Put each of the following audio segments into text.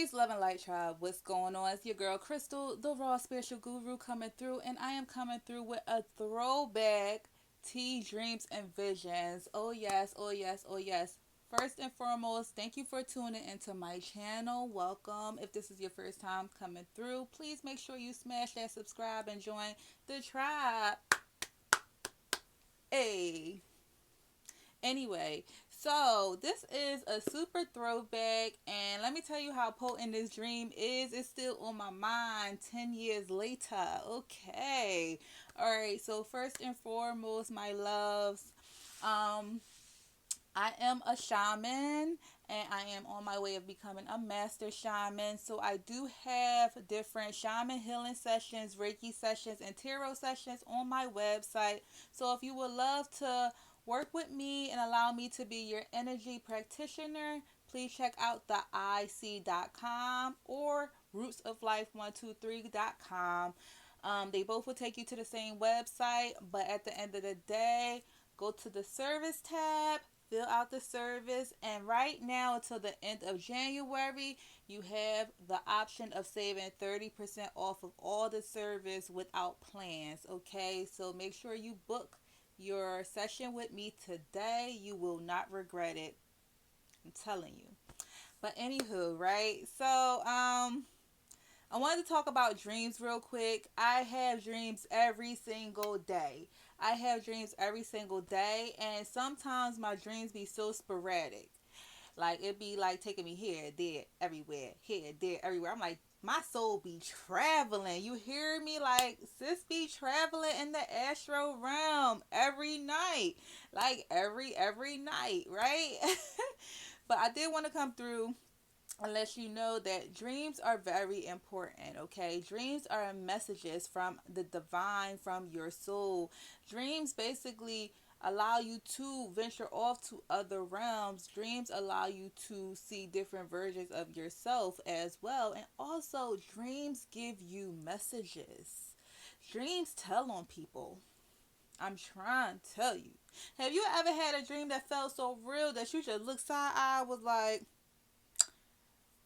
Peace, love, and light, tribe. What's going on? It's your girl Crystal, the raw spiritual guru, coming through, and I am coming through with a throwback tea, dreams, and visions. Oh, yes, oh, yes, oh, yes. First and foremost, thank you for tuning into my channel. Welcome. If this is your first time coming through, please make sure you smash that subscribe and join the tribe. Hey. Anyway, so this is a super throwback, and let me tell you how potent this dream is. It's still on my mind 10 years later. Okay. All right. So, first and foremost, my loves, um, I am a shaman and I am on my way of becoming a master shaman. So I do have different shaman healing sessions, Reiki sessions, and tarot sessions on my website. So if you would love to work with me and allow me to be your energy practitioner, please check out the IC.com or rootsoflife123.com. They both will take you to the same website, but at the end of the day, go to the service tab, fill out the service, and right now until the end of January, you have the option of saving 30% off of all the service without plans. Okay, so make sure you book your session with me today. You will not regret it. I'm telling you. But anywho, right? So, I wanted to talk about dreams real quick. I have dreams every single day. I have dreams every single day, and sometimes my dreams be so sporadic. Like it be like taking me here, there, everywhere, here, there, everywhere. I'm like, my soul be traveling. You hear me? Like sis be traveling in the astral realm every night, like every night, right? But I did want to come through and let you know that dreams are very important. Okay, dreams are messages from the divine, from your soul. Dreams basically allow you to venture off to other realms. Dreams allow you to see different versions of yourself as well, and also dreams give you messages. Dreams tell on people. I'm trying to tell you. Have you ever had a dream that felt so real that you just looked side eye, was like,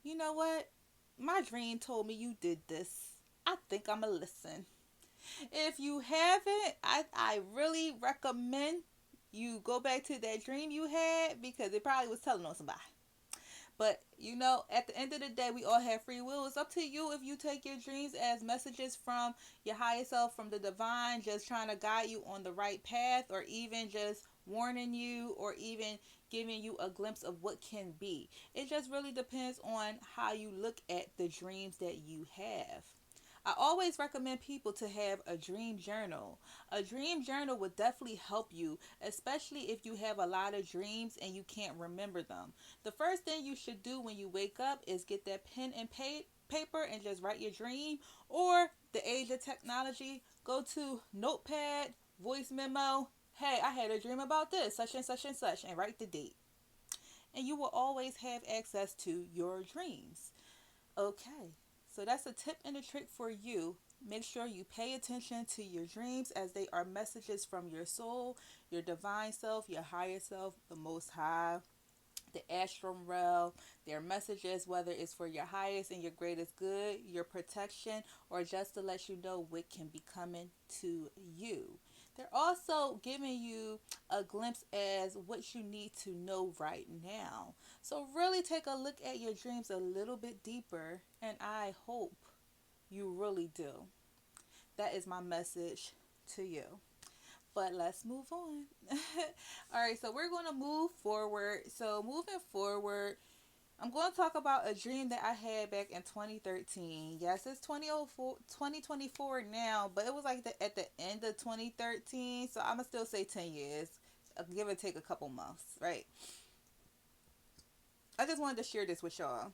you know what? My dream told me you did this. I think I'm going to listen. If you haven't, I really recommend you go back to that dream you had because it probably was telling on somebody. But at the end of the day, we all have free will. It's up to you if you take your dreams as messages from your higher self, from the divine, just trying to guide you on the right path, or even just warning you, or even giving you a glimpse of what can be. It just really depends on how you look at the dreams that you have. I always recommend people to have a dream journal. A dream journal would definitely help you, especially if you have a lot of dreams and you can't remember them. The first thing you should do when you wake up is get that pen and paper and just write your dream. Or the age of technology, go to notepad, voice memo. Hey, I had a dream about this, such and such and such, and write the date. And you will always have access to your dreams. Okay, so that's a tip and a trick for you. Make sure you pay attention to your dreams as they are messages from your soul, your divine self, your higher self, the most high, the astral realm. Their messages, whether it's for your highest and your greatest good, your protection, or just to let you know what can be coming to you. They're also giving you a glimpse as what you need to know right now. So really take a look at your dreams a little bit deeper, and I hope you really do. That is my message to you. But let's move on. All right, so we're going to move forward. So moving forward, I'm going to talk about a dream that I had back in 2013. Yes, it's 2024 now, but it was like at the end of 2013. So I'm going to still say 10 years. Give or take a couple months, right? I just wanted to share this with y'all.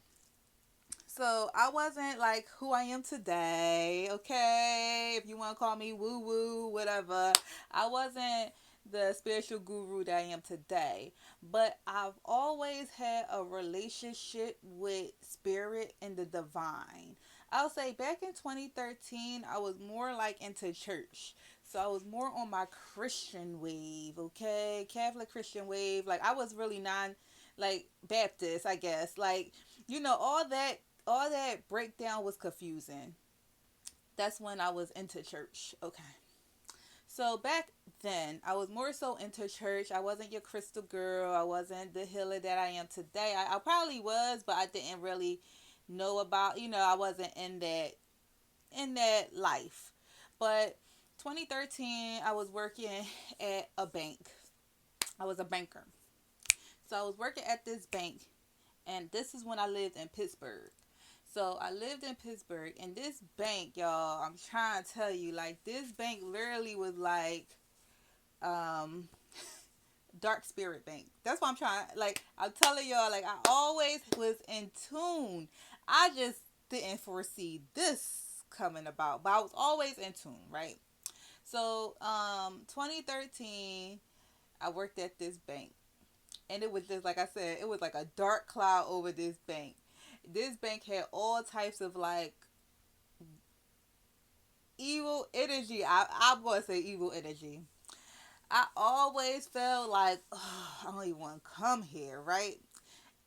So I wasn't like who I am today, okay? If you want to call me woo woo, whatever. I wasn't the spiritual guru that I am today. But I've always had a relationship with spirit and the divine. I'll say back in 2013, I was more like into church. So I was more on my Christian wave, okay? Catholic Christian wave. Like I was really like Baptist, I guess. Like, all that all that breakdown was confusing. That's when I was into church. Okay. So back then, I was more so into church. I wasn't your crystal girl. I wasn't the healer that I am today. I probably was, but I didn't really know about, I wasn't in that life. But 2013, I was working at a bank. I was a banker. So I was working at this bank, and this is when I lived in Pittsburgh. So I lived in Pittsburgh, and this bank, y'all, I'm trying to tell you, like, this bank literally was like, um, dark spirit bank. That's what I'm trying. Like, I'm telling y'all, like, I always was in tune. I just didn't foresee this coming about, but I was always in tune, right? So, 2013, I worked at this bank, and it was just like I said, it was like a dark cloud over this bank. This bank had all types of like evil energy. I'm gonna say evil energy. I always felt like, oh, I don't even want to come here, right?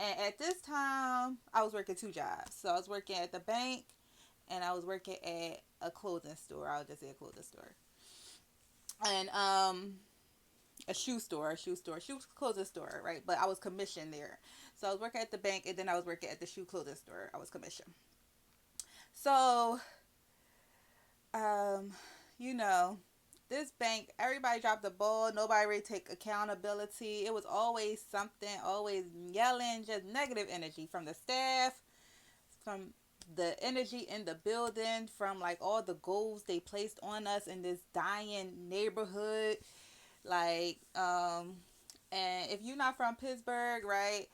And at this time, I was working two jobs. So I was working at the bank, and I was working at a clothing store. I would just say a clothing store, and a shoe clothing store, right? But I was commissioned there. So I was working at the bank, and then I was working at the shoe clothing store. I was commissioned. So, um, you know, this bank, everybody dropped the ball. Nobody really take accountability. It was always something, always yelling, just negative energy from the staff, from the energy in the building, from like all the goals they placed on us in this dying neighborhood. Like, and if you're not from Pittsburgh, right?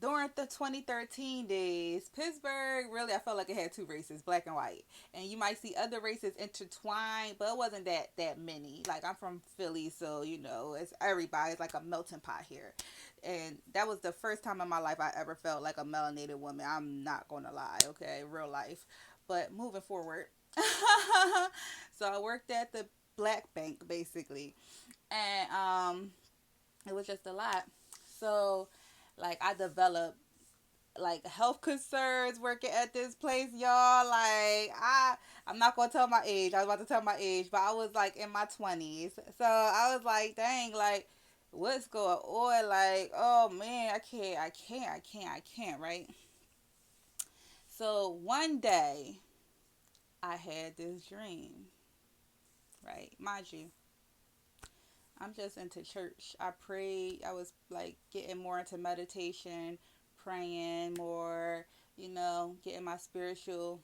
During the 2013 days, Pittsburgh really, I felt like it had two races, black and white, and you might see other races intertwined, but it wasn't that many. Like, I'm from Philly, so it's everybody. It's like a melting pot here, and that was the first time in my life I ever felt like a melanated woman. I'm not gonna lie, okay, real life. But moving forward, so I worked at the black bank basically, and it was just a lot. So, like, I developed like health concerns working at this place, y'all. Like, I'm not gonna tell my age. I was about to tell my age, but I was like in my 20s. So I was like, dang, like, what's going on? Like, oh man, I can't, right? So one day I had this dream, right? Mind you, I'm just into church. I prayed. I was like getting more into meditation, praying more, getting my spiritual,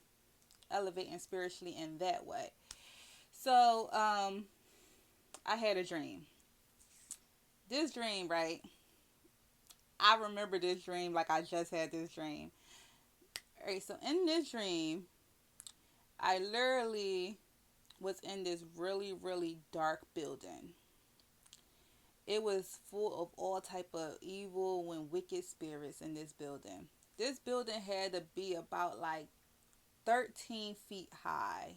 elevating spiritually in that way. So, I had a dream. This dream, right? I remember this dream like I just had this dream. All right, so in this dream, I literally was in this really, really dark building. It was full of all type of evil and wicked spirits in this building. This building had to be about like 13 feet high.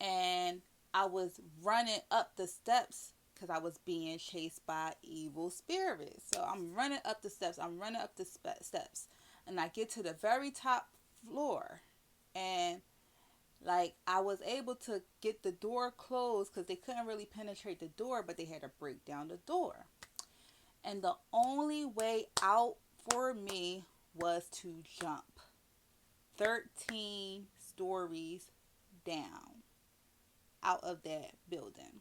And I was running up the steps because I was being chased by evil spirits. So I'm running up the steps. I'm running up the steps. And I get to the very top floor. And like, I was able to get the door closed because they couldn't really penetrate the door, but they had to break down the door. And the only way out for me was to jump 13 stories down out of that building.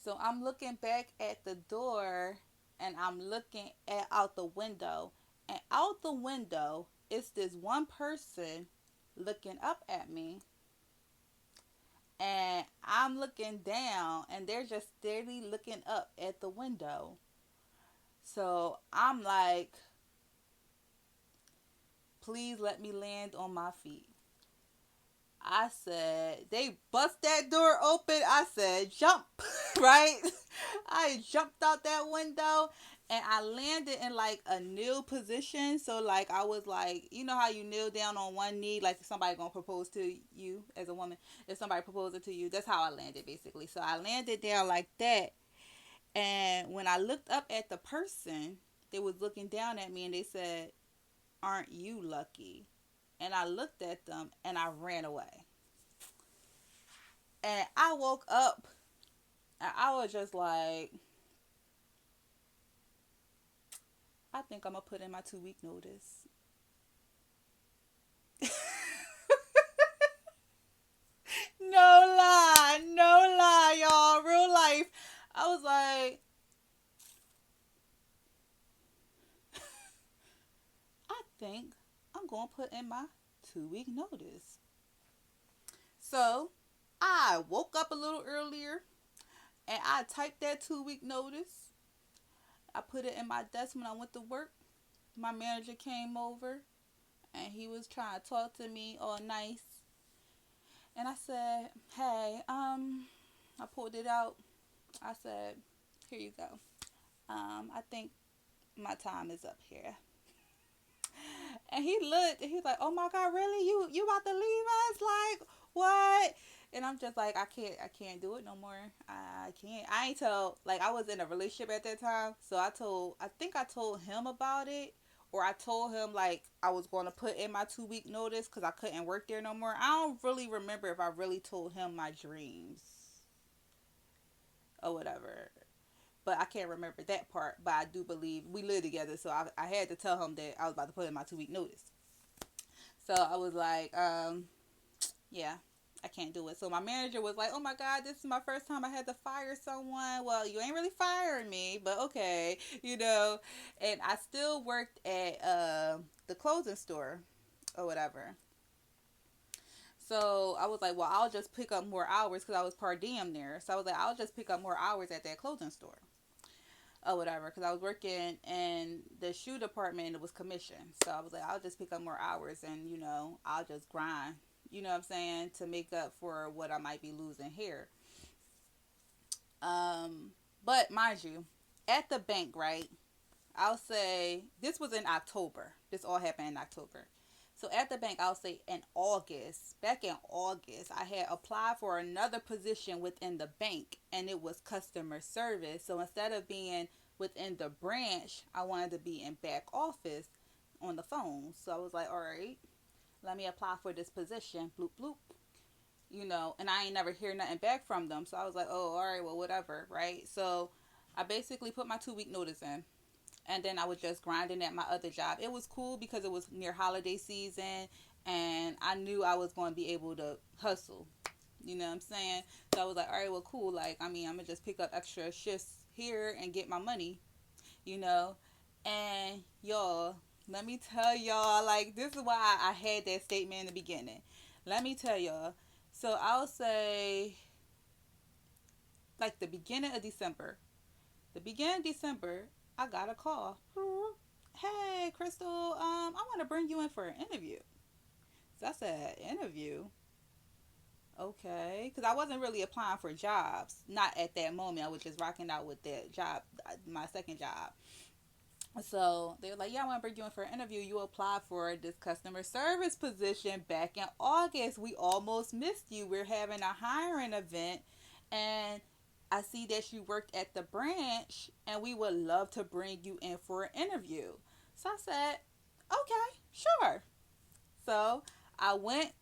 So I'm looking back at the door, and I'm looking out the window. And out the window, it's this one person looking up at me, and I'm looking down, and they're just steadily looking up at the window. So I'm like, please let me land on my feet. I said, they bust that door open. I said, jump, right? I jumped out that window, and I landed in like a kneel position. So like, I was like, you know how you kneel down on one knee, like somebody gonna propose to you as a woman. If somebody proposes to you, that's how I landed basically. So I landed down like that. And when I looked up at the person, they was looking down at me and they said, "Aren't you lucky?" And I looked at them and I ran away. And I woke up and I was just like, I think I'm gonna put in my 2 week notice. No lie, no lie, y'all. Real life. I was like, I think I'm gonna put in my 2 week notice. So I woke up a little earlier and I typed that 2 week notice. I put it in my desk when I went to work. My manager came over and he was trying to talk to me all nice. And I said, "Hey, I pulled it out. I said, here you go. I think my time is up here." And he looked and he's like, "Oh my God, really? You about to leave us? Like, what?" And I'm just like, I can't do it no more. I can't. I ain't told, like, I was in a relationship at that time. So I think I told him about it. Or I told him, like, I was going to put in my 2 week notice because I couldn't work there no more. I don't really remember if I really told him my dreams or whatever. But I can't remember that part. But I do believe we live together. So I had to tell him that I was about to put in my 2 week notice. So I was like, yeah, I can't do it. So my manager was like, "Oh my God, this is my first time I had to fire someone." Well, you ain't really firing me, but okay, you know. And I still worked at the clothing store or whatever. So I was like, well, I'll just pick up more hours because I was per diem there. So I was like, I'll just pick up more hours at that clothing store or whatever because I was working in the shoe department and it was commission. So I was like, I'll just pick up more hours and, I'll just grind, you know what I'm saying, to make up for what I might be losing here. Um, but mind you, at the bank, right? I'll say this was in October. This all happened in October. So at the bank, I'll say in August, back in August, I had applied for another position within the bank and it was customer service. So instead of being within the branch, I wanted to be in back office on the phone. So I was like, all right, let me apply for this position. Bloop, bloop. And I ain't never hear nothing back from them. So I was like, oh, all right, well, whatever, right? So I basically put my 2 week notice in. And then I was just grinding at my other job. It was cool because it was near holiday season and I knew I was going to be able to hustle. You know what I'm saying? So I was like, all right, well, cool. Like, I mean, I'm going to just pick up extra shifts here and get my money, you know? And y'all, let me tell y'all, like, this is why I had that statement in the beginning. Let me tell y'all. So I'll say, like, the beginning of December. The beginning of December, I got a call. "Hey, Crystal, I want to bring you in for an interview." So I said, "Interview? Okay." Because I wasn't really applying for jobs. Not at that moment. I was just rocking out with that job, my second job. So they were like, "Yeah, I want to bring you in for an interview. You applied for this customer service position back in August. We almost missed you. We're having a hiring event. And I see that you worked at the branch and we would love to bring you in for an interview." So I said, "Okay, sure." So I went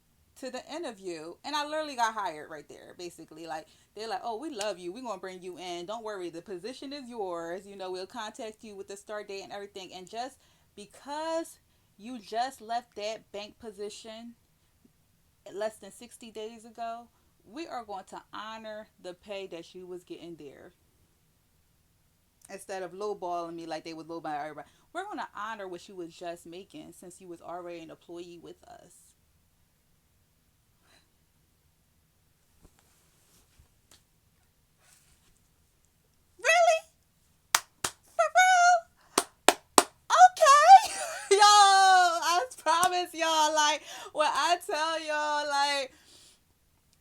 to the interview and I literally got hired right there, basically. Like, they're like, "Oh, we love you. We're going to bring you in. Don't worry. The position is yours. We'll contact you with the start date and everything." And just because you just left that bank position less than 60 days ago, we are going to honor the pay that you was getting there. Instead of lowballing me like they would lowball everybody, we're going to honor what you was just making since you was already an employee with us. Really? For real? Okay. Y'all, I promise y'all, like, when I tell y'all, like,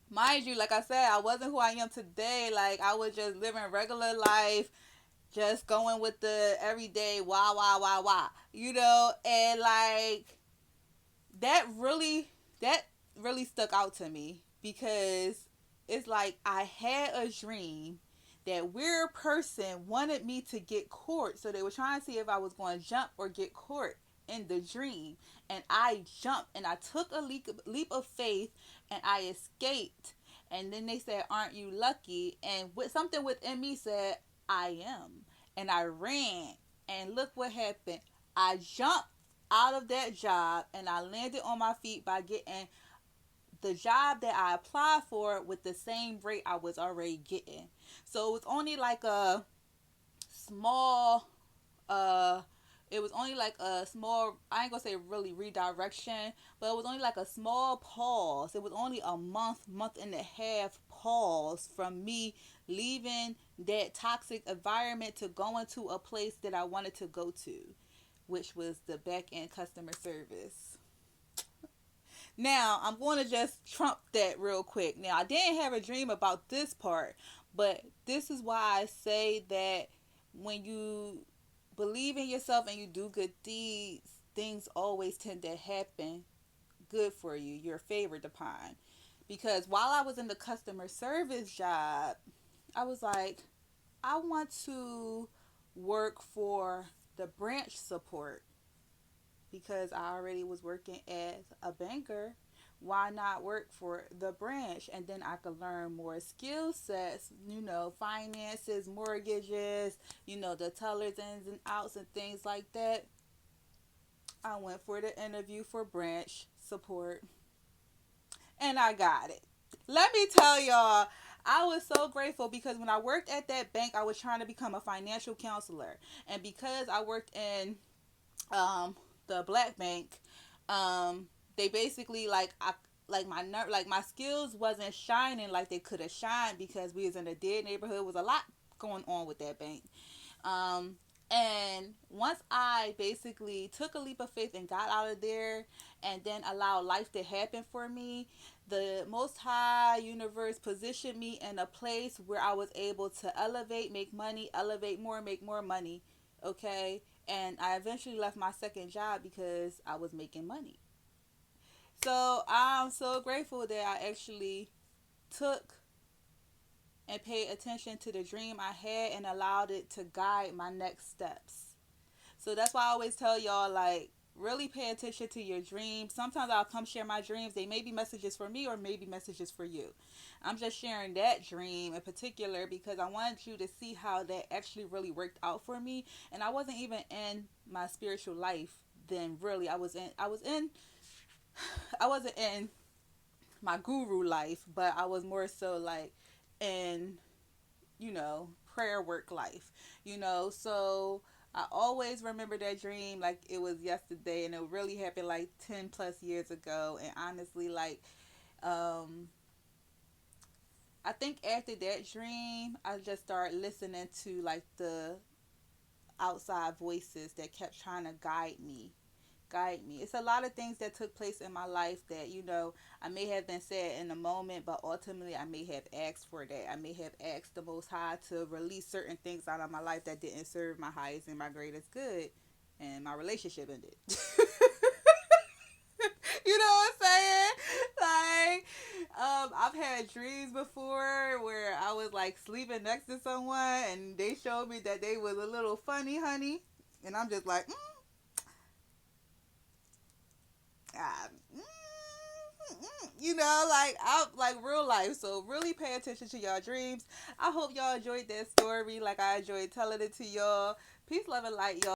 mind you, like I said, I wasn't who I am today. Like, I was just living regular life, just going with the everyday wah wah wah wah, and like that really that really stuck out to me because it's like I had a dream that weird person wanted me to get caught. So they were trying to see if I was going to jump or get caught in the dream. And I jumped and I took a leap of faith and I escaped. And then they said, "Aren't you lucky?" And with something within me said, "I am." And I ran. And look what happened. I jumped out of that job and I landed on my feet by getting the job that I applied for with the same rate I was already getting. So it was only like a small uh it was only like a small, I ain't gonna say really redirection, but it was only like a small pause. It was only a month and a half pause from me leaving that toxic environment to going to a place that I wanted to go to, which was the back end customer service. Now, I'm going to just trump that real quick. Now, I didn't have a dream about this part, but this is why I say that when you believe in yourself and you do good deeds, things always tend to happen good for you. You're favored upon. Because while I was in the customer service job, I was like, I want to work for the branch support because I already was working as a banker. Why not work for the branch? And then I could learn more skill sets, finances, mortgages, the tellers ins and outs and things like that. I went for the interview for branch support and I got it. Let me tell y'all, I was so grateful because when I worked at that bank, I was trying to become a financial counselor. And because I worked in um, the black bank, they basically like my skills wasn't shining like they could have shined because we was in a dead neighborhood. It was a lot going on with that bank. Um, and once I basically took a leap of faith and got out of there and then allowed life to happen for me, the Most High Universe positioned me in a place where I was able to elevate, make money, elevate more, make more money. Okay. And I eventually left my second job because I was making money. So I'm so grateful that I actually took and paid attention to the dream I had and allowed it to guide my next steps. So that's why I always tell y'all, like, really pay attention to your dreams. Sometimes I'll come share my dreams. They may be messages for me or maybe messages for you. I'm just sharing that dream in particular because I wanted you to see how that actually really worked out for me. And I wasn't even in my spiritual life then. Really, I wasn't in my guru life, but I was more so like in, prayer work life, so I always remember that dream like it was yesterday, and it really happened like 10 plus years ago. And honestly, like, um, I think after that dream, I just started listening to like the outside voices that kept trying to guide me. It's a lot of things that took place in my life that, I may have been said in the moment, but ultimately I may have asked for that. I may have asked the Most High to release certain things out of my life that didn't serve my highest and my greatest good, and my relationship ended. You know what I'm saying? Like, I've had dreams before where I was like sleeping next to someone and they showed me that they was a little funny, honey, and I'm just like, ah, like I like real life. So really pay attention to y'all dreams. I hope y'all enjoyed that story like I enjoyed telling it to y'all. Peace, love, and light, y'all.